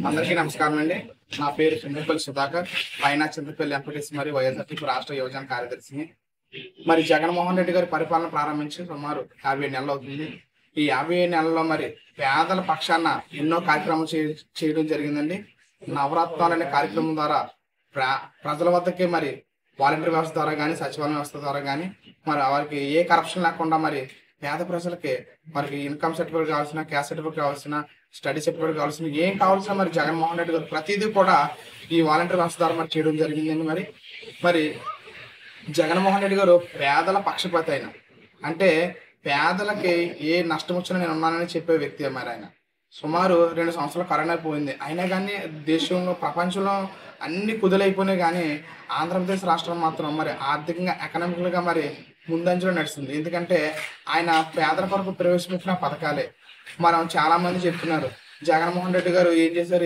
అందరికీ నమస్కారం అండి. నా పేరు చింతపల్లి సుధాకర్, పైన చింతపల్లి ఎంపీటీసీ మరియు వైఎస్ఆర్సీపీ రాష్ట్ర యువజన కార్యదర్శిని. మరి జగన్మోహన్ రెడ్డి గారి పరిపాలన ప్రారంభించి సుమారు 50 నెలలు అవుతుంది. ఈ 50 నెలల్లో మరి పేదల పక్షాన ఎన్నో కార్యక్రమాలు చేయడం జరిగిందండి. నవరత్నాలు అనే కార్యక్రమం ద్వారా ప్రజల వద్దకే మరి వాలంటీర్ వ్యవస్థ ద్వారా కానీ, సచివాలయ వ్యవస్థ ద్వారా కానీ మరి వారికి ఏ కరప్షన్ లేకుండా మరి పేద ప్రజలకి మనకి ఇన్కమ్ సర్టిఫికేట్ కావాల్సిన, క్యాస్ట్ సర్టిఫికేట్ కావాల్సిన, స్టడీ సర్టిఫికేట్ కావాల్సిన, ఏం కావాల్సిన మరి జగన్మోహన్ రెడ్డి గారు ప్రతిదీ కూడా ఈ వాలంటీర్ వ్యవస్థ ద్వారా మరి చేయడం జరిగిందండి. మరి జగన్మోహన్ రెడ్డి గారు పేదల పక్షపాతి అయిన, అంటే పేదలకి ఏ నష్టం వచ్చినా నేను ఉన్నానని చెప్పే వ్యక్తి. మరి ఆయన సుమారు 2 సంవత్సరాలు కరోనా పోయింది, అయినా కానీ దేశంలో, ప్రపంచంలో అన్ని కుదులైపోయినాయి, కానీ ఆంధ్రప్రదేశ్ రాష్ట్రం మాత్రం మరి ఆర్థికంగా, ఎకనామికల్గా మరి ముందంజలో నడుస్తుంది. ఎందుకంటే ఆయన పేదల కొరకు ప్రవేశపెట్టిన పథకాలే. మనం చాలా మంది చెప్తున్నారు జగన్మోహన్ రెడ్డి గారు ఏం చేశారు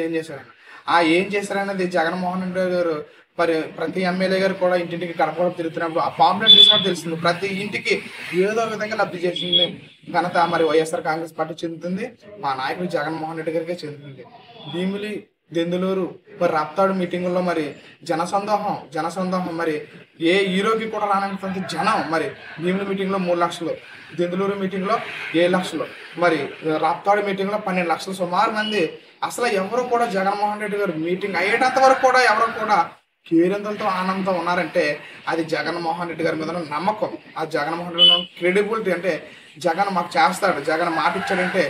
ఏం చేశారనేది జగన్మోహన్ రెడ్డి గారు మరి ప్రతి ఎమ్మెల్యే గారు కూడా ఇంటింటికి గడప తిరుగుతున్నప్పుడు ఆ పాంప్లెట్ తీసుకుని తెలుస్తుంది. ప్రతి ఇంటికి ఏదో విధంగా లబ్ధి చేసింది ఘనత మరి వైఎస్ఆర్ కాంగ్రెస్ పార్టీ చెందుతుంది, మా నాయకుడు జగన్మోహన్ రెడ్డి గారికే చెందుతుంది. భీమిలి, దెందులూరు మరి రాప్తాడు మీటింగుల్లో మరి జనసందోహం మరి ఏ హీరోకి కూడా రానంత జనం. మరి భీమిలి మీటింగ్లో 3 లక్షలు, దెందులూరు మీటింగ్లో 7 లక్షలు, మరి రాప్తాడు మీటింగ్లో 12 లక్షలు సుమారు మంది. అసలు ఎవరు కూడా జగన్మోహన్ రెడ్డి గారు మీటింగ్ అయ్యేటంత వరకు కూడా ఎవరు కూడా కేరింతలతో ఆనందంతో ఉన్నారంటే అది జగన్మోహన్ రెడ్డి గారి మీద నమ్మకం, ఆ జగన్మోహన్ రెడ్డి క్రెడిబిలిటీ. అంటే జగన్ మాకు చేస్తాడు, జగన్ మాట ఇచ్చాడంటే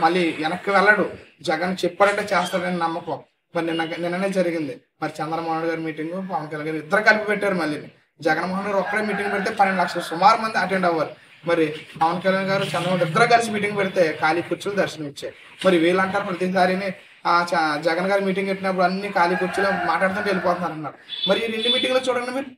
మళ్ళీ వెనక్కి వెళ్ళడు, జగన్ చెప్పాడంటే చేస్తాడని నమ్మకం. మరి నిన్ననే జరిగింది మరి చంద్రమోహన్ రెడ్డి గారి మీటింగ్, పవన్ కళ్యాణ్ గారు ఇద్దరు కలిపి పెట్టారు. మళ్ళీ జగన్మోహన్ గారు ఒక్కడే మీటింగ్ పెడితే 12 లక్షలు సుమారు మంది అటెండ్ అవ్వరు. మరి పవన్ కళ్యాణ్ గారు, చంద్రమోహన్ ఇద్దరు కలిసి మీటింగ్ పెడితే ఖాళీ కుర్చీలు దర్శనం ఇచ్చాయి. మరి వీళ్ళంటారు ప్రతిసారిని జగన్ గారి మీటింగ్ పెట్టినప్పుడు అన్ని ఖాళీ కుర్చీలో మాట్లాడుతుంటే వెళ్ళిపోతున్నారు అన్నారు. మరి ఈ 2 మీటింగ్లో చూడండి, మీరు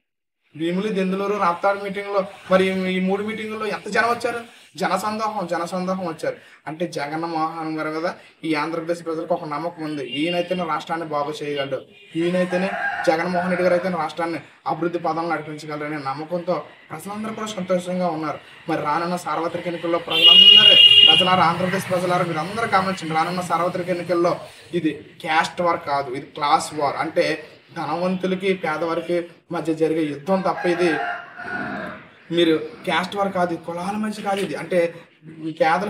భీములు, దెందులూరు, రాప్తాడు మీటింగ్లో మరి ఈ 3 మీటింగుల్లో ఎంత జనం వచ్చారు, జనసందోహం వచ్చారు. అంటే జగన్మోహన్ గారు కదా ఈ ఆంధ్రప్రదేశ్ ప్రజలకు ఒక నమ్మకం ఉంది, ఈయనైతేనే రాష్ట్రాన్ని బాగు చేయగలడు, ఈయనైతేనే జగన్మోహన్ రెడ్డి గారు అయితే రాష్ట్రాన్ని అభివృద్ధి పదంలో నడిపించగలరనే నమ్మకంతో ప్రజలందరూ కూడా సంతోషంగా ఉన్నారు. మరి రానున్న సార్వత్రిక ఎన్నికల్లో ప్రజలారా, ఆంధ్రప్రదేశ్ ప్రజలారా మీరందరూ గమనించండి, రానున్న సార్వత్రిక ఎన్నికల్లో ఇది క్యాస్ట్ వార్ కాదు, ఇది క్లాస్ వార్. అంటే ధనవంతులకి పేదవారికి మధ్య జరిగే యుద్ధం తప్ప ఇది మీరు క్యాస్ట్ వార్ కాదు, కులాల మధ్య కాదు ఇది. అంటే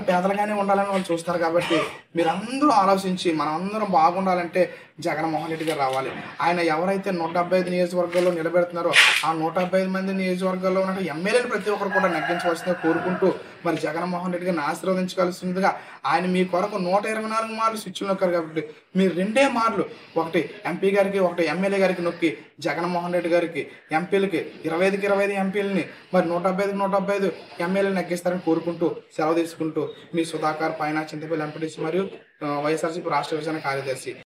పేదలుగానే ఉండాలని వాళ్ళు చూస్తారు. కాబట్టి మీరందరూ ఆలోచించి మనం అందరం బాగుండాలంటే జగన్మోహన్ రెడ్డి గారు రావాలి. ఆయన ఎవరైతే 175 నియోజకవర్గాల్లో నిలబెడుతున్నారో ఆ 175 మంది నియోజకవర్గాల్లో ఉన్న ఎమ్మెల్యేలు ప్రతి ఒక్కరు కూడా నెగ్గించవలసిందిగా కోరుకుంటూ మరి జగన్మోహన్ రెడ్డి గారిని ఆశీర్వదించవలసిందిగా ఆయన మీ కొరకు 124 మార్లు స్విచ్లు నొక్కారు. కాబట్టి మీరు 2 మార్లు, ఒకటి ఎంపీ గారికి, ఒకటి ఎమ్మెల్యే గారికి నొక్కి జగన్మోహన్ రెడ్డి గారికి ఎంపీలకి 25కి 25 ఎంపీలని మరి 175కి 175 ఎమ్మెల్యేలు నెగ్గిస్తారని కోరుకుంటూ సెలవు తీసుకుంటూ మీ సుధాకర్, పైన చింతపల్లి ఎంపీటీసీ మరియు వైఎస్ఆర్సీపీ రాష్ట్ర యువజన కార్యదర్శి.